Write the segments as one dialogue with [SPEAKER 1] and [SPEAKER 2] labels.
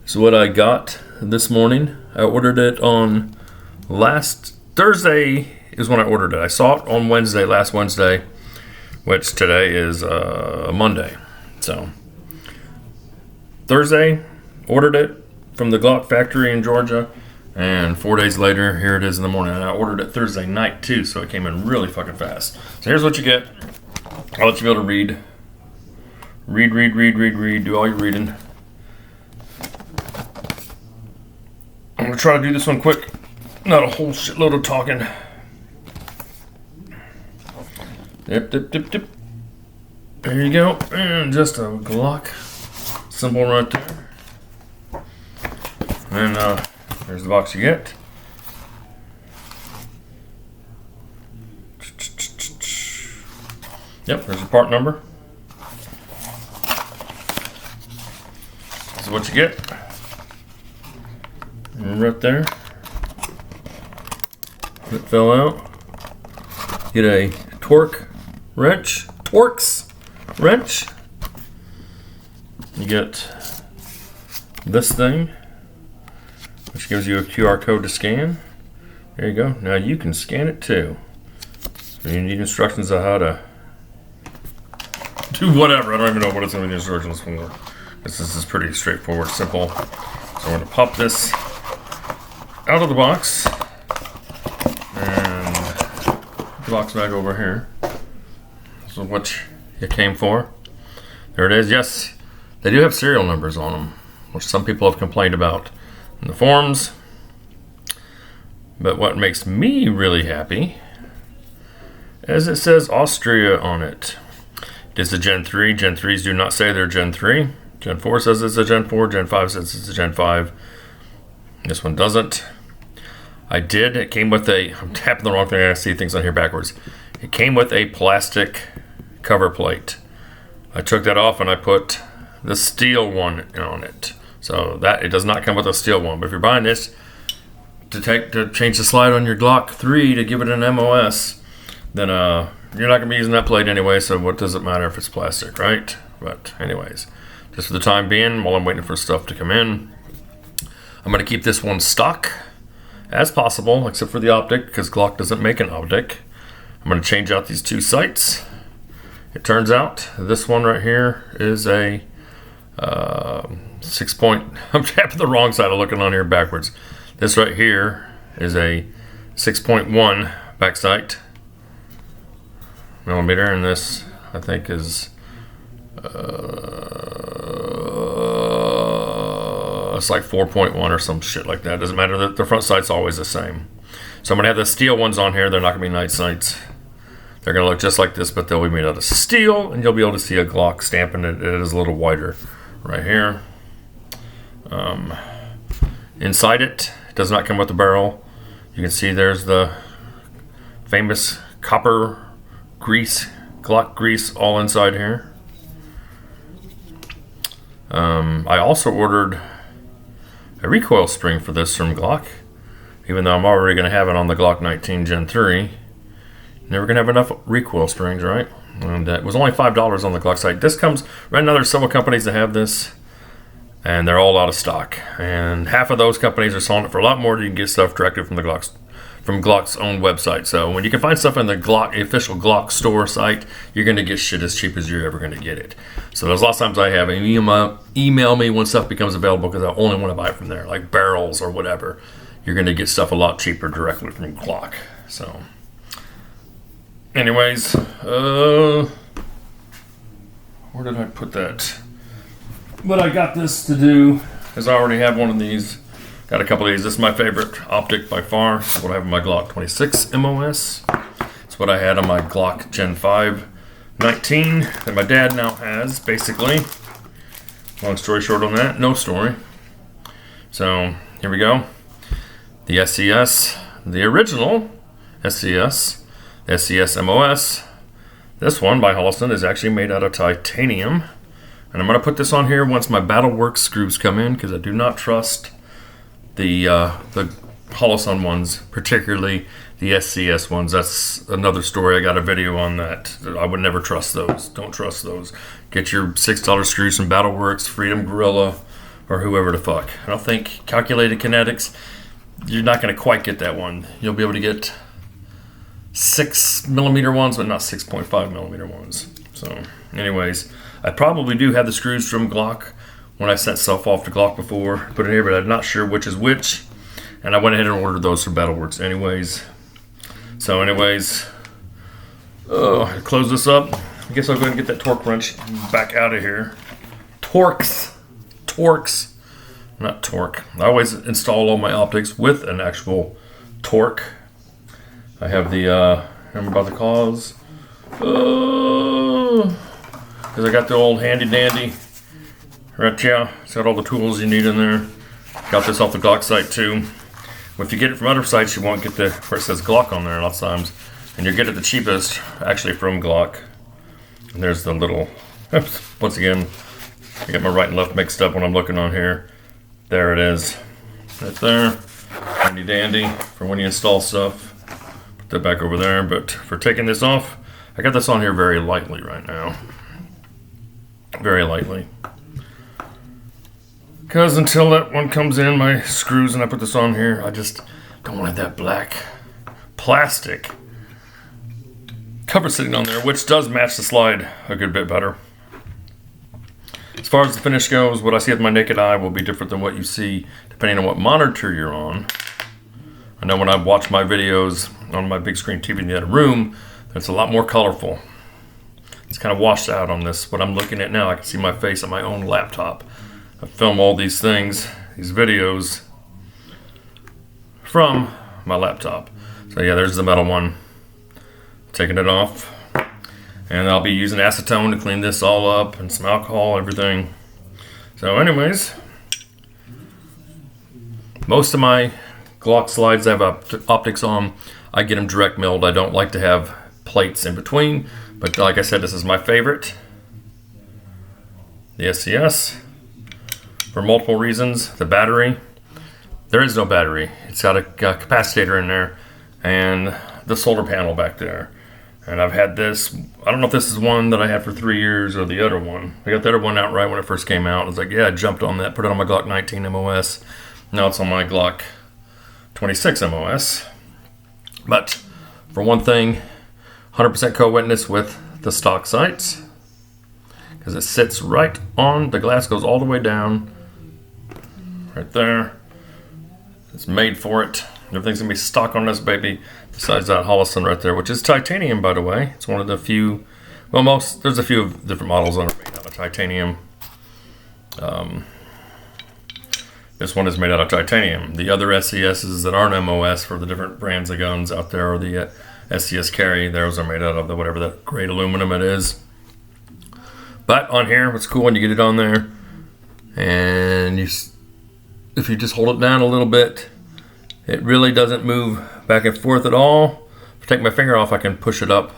[SPEAKER 1] So what I got this morning, I ordered it on last Thursday is when I ordered it. I saw it on Wednesday, last Wednesday, which today is Monday. So Thursday, ordered it from the Glock factory in Georgia, and 4 days later, here it is in the morning. And I ordered it Thursday night too, so it came in really fucking fast. So here's what you get. I'll let you be able to read. Read, do all your reading. I'm gonna try to do this one quick. Not a whole shitload of talking. Dip. There you go. And just a Glock symbol right there. And there's the box you get. Yep, there's your part number. This is what you get. And right there. It fell out. Get a Torx wrench. You get this thing, which gives you a QR code to scan. There you go. Now you can scan it too. So you need instructions on how to do whatever. I don't even know what it's going to be instructions for. This is pretty straightforward, simple. So I'm going to pop this out of the box and put the box back over here. This is what it came for. There it is. Yes, they do have serial numbers on them, which some people have complained about in the forums. But what makes me really happy is it says Austria on it. It is a Gen 3. Gen 3s do not say they're Gen 3. Gen 4 says it's a Gen 4. Gen 5 says it's a Gen 5. This one doesn't. It came with I'm tapping the wrong thing. I see things on here backwards. It came with a plastic cover plate. I took that off and I put the steel one on it. So that it does not come with a steel one. But if you're buying this to change the slide on your Glock 3 to give it an MOS, then you're not going to be using that plate anyway, so what does it matter if it's plastic, right? But anyways, just for the time being, while I'm waiting for stuff to come in, I'm going to keep this one stock as possible, except for the optic, because Glock doesn't make an optic. I'm going to change out these two sights. It turns out this one right here is a 6 point, I'm tapping the wrong side, I'm looking on here backwards. This right here is a 6.1 back sight millimeter, and this I think is it's like 4.1 or some shit like that. Doesn't matter, the front sight's always the same. So I'm gonna have the steel ones on here. They're not gonna be night sights. They're gonna look just like this, but they'll be made out of steel, and you'll be able to see a Glock stamping it. It is a little wider right here. Inside it does not come with the barrel. You can see there's the famous copper grease, Glock grease, all inside here. I also ordered a recoil spring for this from Glock, even though I'm already going to have it on the Glock 19 Gen 3. Never going to have enough recoil springs, right? And it was only $5 on the Glock site. This comes, right now there's several companies that have this, and they're all out of stock. And half of those companies are selling it for a lot more than you can get stuff directly from Glock's own website. So when you can find stuff in the Glock official Glock store site, you're going to get shit as cheap as you're ever going to get it. So there's lots of times I have email me when stuff becomes available, because I only want to buy it from there, like barrels or whatever. You're going to get stuff a lot cheaper directly from Glock. So anyways, where did I put that? What I got this to do is I already have one of these. Got a couple of these. This is my favorite optic by far. It's what I have on my Glock 26 MOS. It's what I had on my Glock Gen 5 19 that my dad now has, basically. Long story short on that, no story. So here we go. The SCS, the original SCS, the SCS MOS. This one by HoloSun is actually made out of titanium. And I'm going to put this on here once my BattleWorks screws come in, because I do not trust the HoloSun ones, particularly the SCS ones. That's another story. I got a video on that. I would never trust those. Don't trust those. Get your $6 screws from BattleWorks, Freedom Gorilla, or whoever the fuck. I don't think calculated kinetics, you're not going to quite get that one. You'll be able to get 6mm ones, but not 6.5mm ones. So anyways, I probably do have the screws from Glock when I sent stuff off to Glock before, put it here, but I'm not sure which is which. And I went ahead and ordered those from Battleworks anyways. So anyways, close this up. I guess I'll go ahead and get that torque wrench back out of here. Torques, not torque. I always install all my optics with an actual torque. I have the, remember about the cause? Because I got the old handy dandy. Right, yeah, it's got all the tools you need in there. Got this off the Glock site too. If you get it from other sites, you won't get the where it says Glock on there a lot of times. And you get it the cheapest, actually, from Glock. And there's the little, once again, I get my right and left mixed up when I'm looking on here. There it is, right there. Handy dandy for when you install stuff. Put that back over there. But for taking this off, I got this on here very lightly right now. Very lightly. Because until that one comes in, my screws, and I put this on here, I just don't want that black plastic cover sitting on there, which does match the slide a good bit better. As far as the finish goes, what I see with my naked eye will be different than what you see depending on what monitor you're on. I know when I watch my videos on my big screen TV in the other room, it's a lot more colorful. It's kind of washed out on this. What I'm looking at now, I can see my face on my own laptop. I film all these things, these videos, from my laptop. So yeah, there's the metal one. Taking it off. And I'll be using acetone to clean this all up, and some alcohol, everything. So anyways, most of my Glock slides I have optics on, I get them direct milled. I don't like to have plates in between, but like I said, this is my favorite. The SCS. For multiple reasons. The battery, there is no battery. It's got a capacitor in there and the solar panel back there. And I've had this, I don't know if this is one that I had for 3 years or the other one. I got the other one out right when it first came out. I was like, yeah, I jumped on that, put it on my Glock 19 MOS. Now it's on my Glock 26 MOS. But for one thing, 100% co-witness with the stock sights. Because it sits right on, the glass goes all the way down. Right there. It's made for it. Everything's gonna be stock on this baby. Besides that HoloSun right there, which is titanium, by the way. It's one of the few, well, there's a few different models that are made out of titanium. This one is made out of titanium. The other SCSs that aren't MOS for the different brands of guns out there, or the SCS carry, those are made out of the whatever that grade aluminum it is. But on here, what's cool when you get it on there, and if you just hold it down a little bit, it really doesn't move back and forth at all. If I take my finger off, I can push it up.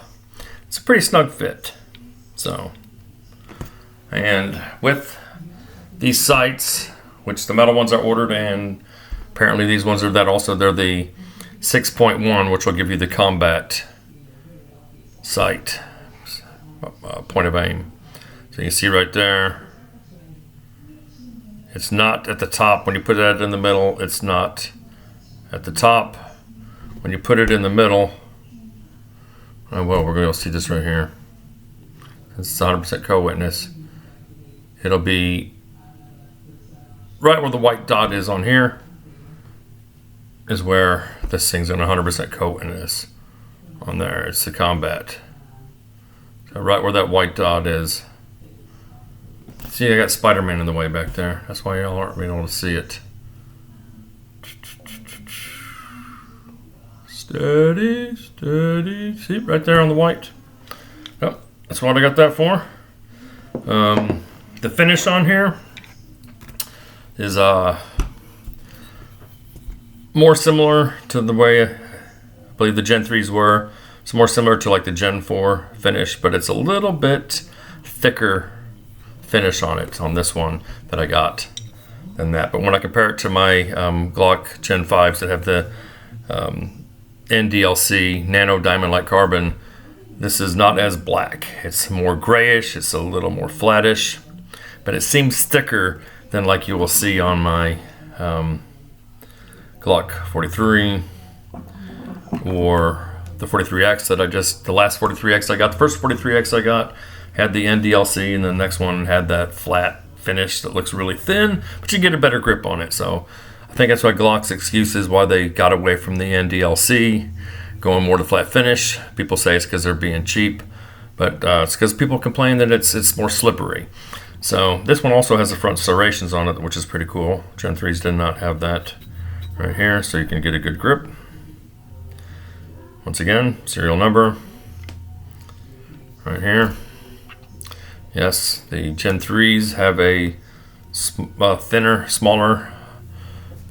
[SPEAKER 1] It's a pretty snug fit. So, and with these sights, which the metal ones are ordered, and apparently these ones are that also, they're the 6.1, which will give you the combat sight, point of aim. So you can see right there, it's not at the top. When you put that in the middle, it's not at the top. When you put it in the middle, oh, well, we're going to see this right here. It's 100% co-witness. It'll be right where the white dot is on here is where this thing's in 100% co-witness on there. It's the combat. So right where that white dot is. See, I got Spider-Man in the way back there. That's why y'all aren't being able to see it. Steady, steady. See, right there on the white. Yep, that's what I got that for. The finish on here is more similar to the way I believe the Gen 3s were. It's more similar to like the Gen 4 finish, but it's a little bit thicker finish on it on this one that I got than that. But when I compare it to my Glock Gen 5s that have the NDLC nano diamond like carbon, this is not as black. It's more grayish, it's a little more flattish, but it seems thicker than like you will see on my Glock 43 or the 43X that the last 43X I got. The first 43X I got had the NDLC, and the next one had that flat finish that looks really thin, but you get a better grip on it. So I think that's why Glock's excuse is why they got away from the NDLC, going more to flat finish. People say it's because they're being cheap, but it's because people complain that it's more slippery. So this one also has the front serrations on it, which is pretty cool. Gen 3s did not have that right here, so you can get a good grip. Once again, serial number right here. Yes, the Gen 3s have a thinner, smaller.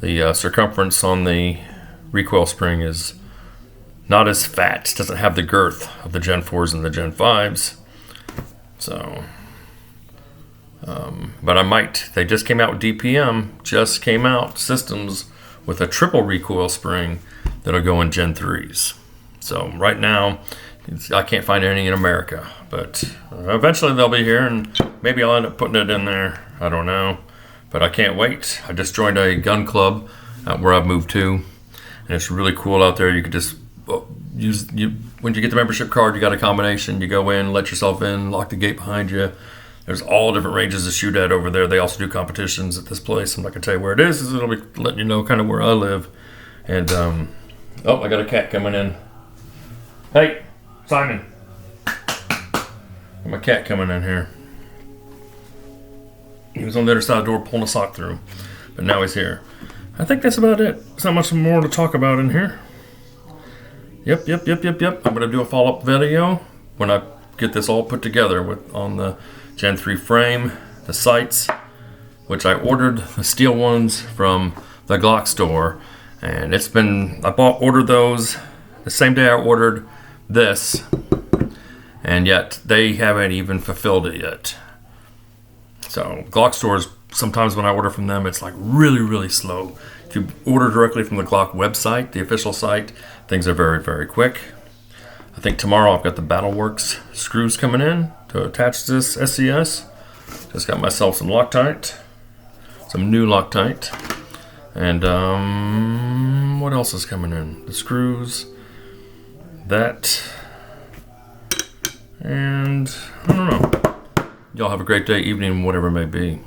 [SPEAKER 1] The circumference on the recoil spring is not as fat. It doesn't have the girth of the Gen 4s and the Gen 5s. So, but I might. They just came out with DPM, just came out systems with a triple recoil spring that'll go in Gen 3s. So right now, I can't find any in America, but eventually they'll be here, and maybe I'll end up putting it in there. I don't know, but I can't wait. I just joined a gun club where I've moved to, and it's really cool out there. You could just when you get the membership card, you got a combination. You go in, let yourself in, lock the gate behind you. There's all different ranges to shoot at over there. They also do competitions at this place. I'm not gonna tell you where it is. It'll be letting you know kind of where I live. And oh, I got a cat coming in. Hey, Simon. Got my cat coming in here. He was on the other side of the door pulling a sock through, but now he's here. I think that's about it. There's not much more to talk about in here. Yep. I'm gonna do a follow-up video when I get this all put together on the Gen 3 frame, the sights, which I ordered the steel ones from the Glock store, and I ordered those the same day I ordered this, and yet they haven't even fulfilled it yet. So Glock stores, sometimes when I order from them, it's like really, really slow. If you order directly from the Glock website, the official site, things are very, very quick. I think tomorrow I've got the Battleworks screws coming in to attach this SCS. Just got myself some Loctite, some new Loctite, and what else is coming in? The screws, that, and I don't know. Y'all have a great day, evening, whatever it may be.